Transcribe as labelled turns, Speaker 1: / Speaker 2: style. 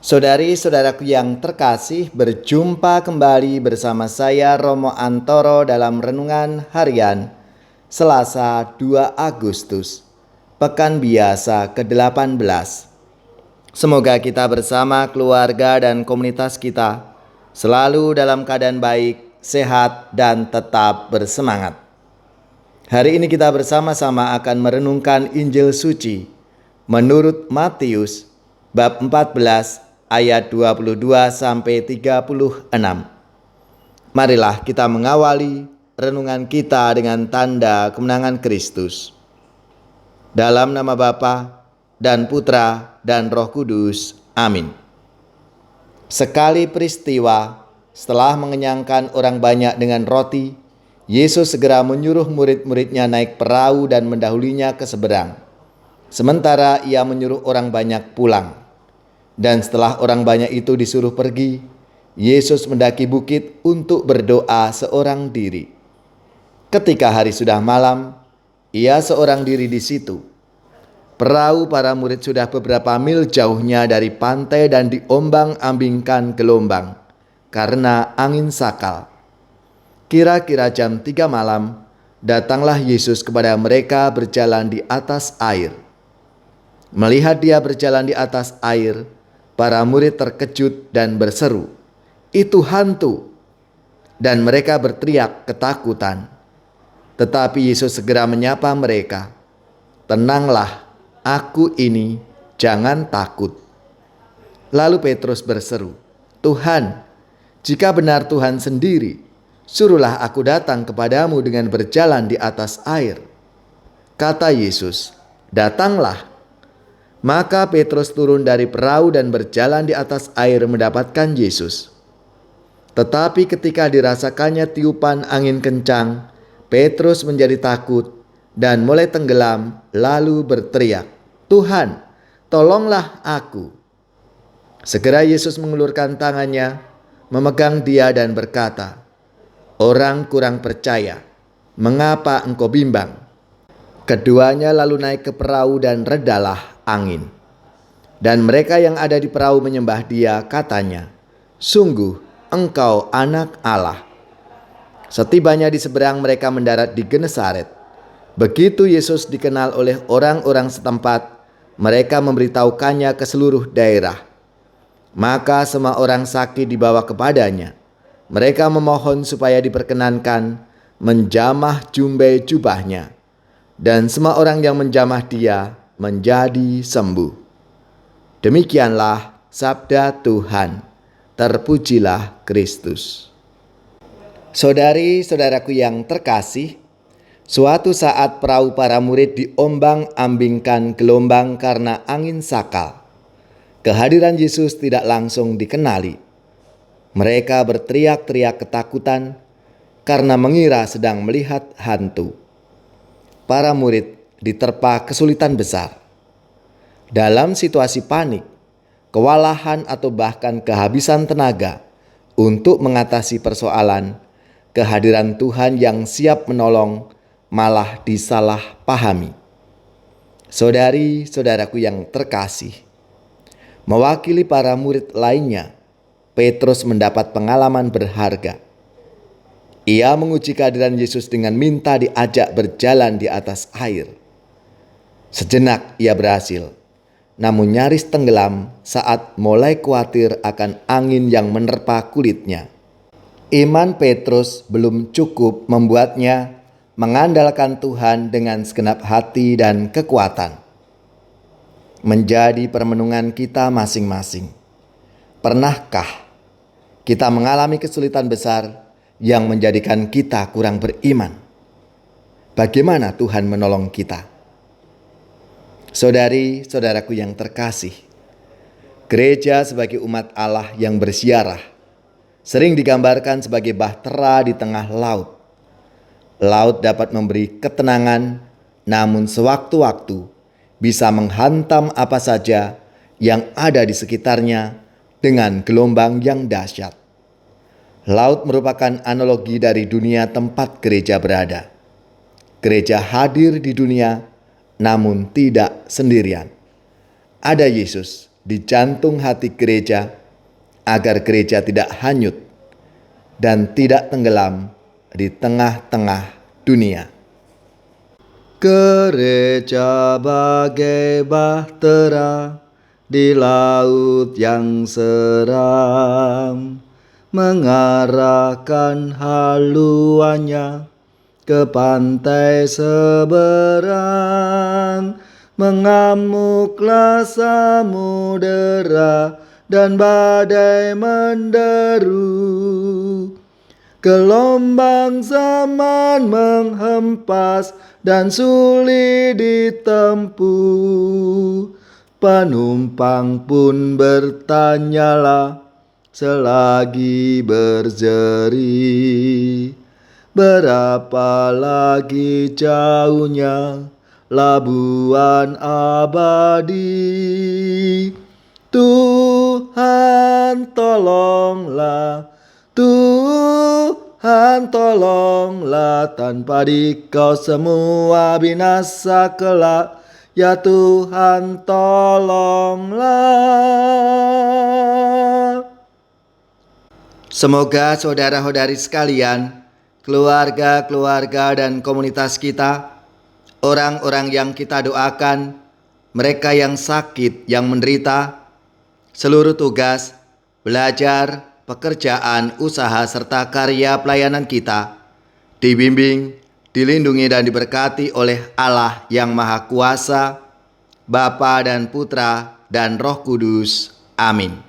Speaker 1: Saudari-saudaraku yang terkasih, berjumpa kembali bersama saya Romo Antoro dalam Renungan Harian Selasa 2 Agustus, Pekan Biasa ke-18. Semoga kita bersama keluarga dan komunitas kita selalu dalam keadaan baik, sehat, dan tetap bersemangat. Hari ini kita bersama-sama akan merenungkan Injil Suci menurut Matius bab 14 ayat 22 sampai 36. Marilah kita mengawali renungan kita dengan tanda kemenangan Kristus. Dalam nama Bapa dan Putra dan Roh Kudus. Amin. Sekali peristiwa, setelah mengenyangkan orang banyak dengan roti, Yesus segera menyuruh murid-muridnya naik perahu dan mendahulinya ke seberang. Sementara ia menyuruh orang banyak pulang. Dan setelah orang banyak itu disuruh pergi, Yesus mendaki bukit untuk berdoa seorang diri. Ketika hari sudah malam, ia seorang diri di situ. Perahu para murid sudah beberapa mil jauhnya dari pantai dan diombang-ambingkan gelombang karena angin sakal. Kira-kira jam 3 malam, datanglah Yesus kepada mereka berjalan di atas air. Melihat dia berjalan di atas air, para murid terkejut dan berseru, "Itu hantu!" Dan mereka berteriak ketakutan. Tetapi Yesus segera menyapa mereka, "Tenanglah, aku ini, jangan takut." Lalu Petrus berseru, "Tuhan, jika benar Tuhan sendiri, suruhlah aku datang kepadamu dengan berjalan di atas air." Kata Yesus, "Datanglah." Maka Petrus turun dari perahu dan berjalan di atas air mendapatkan Yesus. Tetapi ketika dirasakannya tiupan angin kencang, Petrus menjadi takut dan mulai tenggelam, lalu berteriak, "Tuhan, tolonglah aku." Segera Yesus mengulurkan tangannya, memegang dia dan berkata, "Orang kurang percaya, mengapa engkau bimbang?" Keduanya lalu naik ke perahu dan redalah angin. Dan mereka yang ada di perahu menyembah dia, katanya, "Sungguh engkau anak Allah." Setibanya di seberang, mereka mendarat di Genesaret. Begitu Yesus dikenal oleh orang-orang setempat, mereka memberitahukannya ke seluruh daerah. Maka semua orang sakit dibawa kepadanya. Mereka memohon supaya diperkenankan menjamah jumbai jubahnya. Dan semua orang yang menjamah dia menjadi sembuh. Demikianlah sabda Tuhan. Terpujilah Kristus. Saudari-saudaraku yang terkasih, suatu saat perahu para murid diombang-ambingkan gelombang karena angin sakal. Kehadiran Yesus tidak langsung dikenali. Mereka berteriak-teriak ketakutan karena mengira sedang melihat hantu. Para murid diterpa kesulitan besar. Dalam situasi panik, kewalahan atau bahkan kehabisan tenaga untuk mengatasi persoalan, kehadiran Tuhan yang siap menolong malah disalahpahami. Saudari-saudaraku yang terkasih, mewakili para murid lainnya, Petrus mendapat pengalaman berharga. Ia menguji kehadiran Yesus dengan minta diajak berjalan di atas air. Sejenak ia berhasil, namun nyaris tenggelam saat mulai khawatir akan angin yang menerpa kulitnya. Iman Petrus belum cukup membuatnya mengandalkan Tuhan dengan segenap hati dan kekuatan. Menjadi permenungan kita masing-masing. Pernahkah kita mengalami kesulitan besar yang menjadikan kita kurang beriman? Bagaimana Tuhan menolong kita? Saudari-saudaraku yang terkasih, gereja sebagai umat Allah yang bersiarah sering digambarkan sebagai bahtera di tengah laut. Laut dapat memberi ketenangan, namun sewaktu-waktu bisa menghantam apa saja yang ada di sekitarnya dengan gelombang yang dahsyat. Laut merupakan analogi dari dunia tempat gereja berada. Gereja hadir di dunia, namun tidak sendirian. Ada Yesus di jantung hati gereja, agar gereja tidak hanyut dan tidak tenggelam di tengah-tengah dunia. Gereja bagai bahtera di laut yang seram, mengarahkan haluannya ke pantai seberang. Mengamuklah samudera dan badai menderu. Gelombang zaman menghempas dan sulit ditempuh. Penumpang pun bertanyalah selagi berjeri, berapa lagi jauhnya labuan abadi. Tuhan tolonglah, Tuhan tolonglah, tanpa Dikau semua binasa kelak. Ya Tuhan tolonglah. Semoga saudara-saudari sekalian, keluarga-keluarga dan komunitas kita, orang-orang yang kita doakan, mereka yang sakit, yang menderita, seluruh tugas, belajar, pekerjaan, usaha, serta karya pelayanan kita dibimbing, dilindungi dan diberkati oleh Allah yang Maha Kuasa, Bapa dan Putra dan Roh Kudus. Amin.